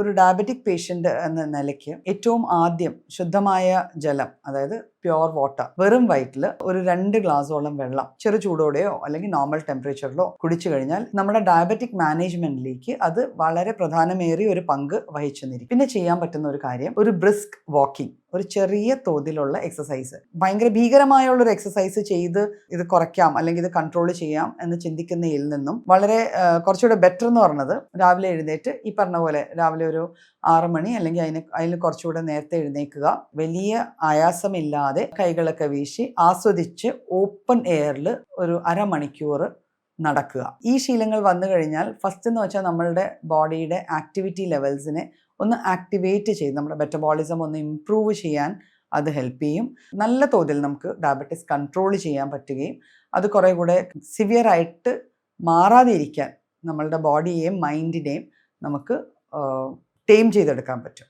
ഒരു diabetic patient എന്ന നിലയ്ക്ക് ഏറ്റവും ആദ്യം ശുദ്ധമായ ജലം, അതായത് പ്യുവർ വാട്ടർ, വെറും വയറ്റിൽ ഒരു 2 ഗ്ലാസോളം വെള്ളം ചെറു ചൂടോടെയോ അല്ലെങ്കിൽ നോർമൽ ടെമ്പറേച്ചറിലോ കുടിച്ചു കഴിഞ്ഞാൽ നമ്മുടെ ഡയബറ്റിക് മാനേജ്മെന്റിലേക്ക് അത് വളരെ പ്രധാനമേറിയ ഒരു പങ്ക് വഹിച്ചെന്നിരിക്കും. പിന്നെ ചെയ്യാൻ പറ്റുന്ന ഒരു കാര്യം ഒരു ബ്രിസ്ക് വാക്കിംഗ്, ഒരു ചെറിയ തോതിലുള്ള എക്സസൈസ്. ഭയങ്കര ഭീകരമായുള്ളൊരു എക്സസൈസ് ചെയ്ത് ഇത് കുറയ്ക്കാം അല്ലെങ്കിൽ ഇത് കൺട്രോൾ ചെയ്യാം എന്ന് ചിന്തിക്കുന്നതിൽ നിന്നും വളരെ കുറച്ചുകൂടെ ബെറ്റർ എന്ന് പറഞ്ഞത് രാവിലെ എഴുന്നേറ്റ് ഈ പറഞ്ഞ പോലെ രാവിലെ ഒരു 6 മണി അല്ലെങ്കിൽ അതിന് കുറച്ചുകൂടെ നേരത്തെ എഴുന്നേൽക്കുക. വലിയ ആയാസമില്ലാതെ കൈകളൊക്കെ വീശി ആസ്വദിച്ച് ഓപ്പൺ എയറിൽ ഒരു അരമണിക്കൂർ നടക്കുക. ഈ ശീലങ്ങൾ വന്നു കഴിഞ്ഞാൽ ഫസ്റ്റ് എന്ന് വെച്ചാൽ നമ്മളുടെ ബോഡിയുടെ ആക്ടിവിറ്റി ലെവൽസിനെ ഒന്ന് ആക്ടിവേറ്റ് ചെയ്ത് നമ്മുടെ മെറ്റബോളിസം ഒന്ന് ഇംപ്രൂവ് ചെയ്യാൻ അത് ഹെൽപ്പ് ചെയ്യും. നല്ല തോതിൽ നമുക്ക് ഡയബറ്റിസ് കൺട്രോൾ ചെയ്യാൻ പറ്റുകയും അത് കുറേ കൂടെ സിവിയർ ആയിട്ട് മാറാതെ ഇരിക്കാൻ നമ്മളുടെ ബോഡിയെയും മൈൻഡിനെയും നമുക്ക് ടേം ചെയ്തെടുക്കാൻ പറ്റും.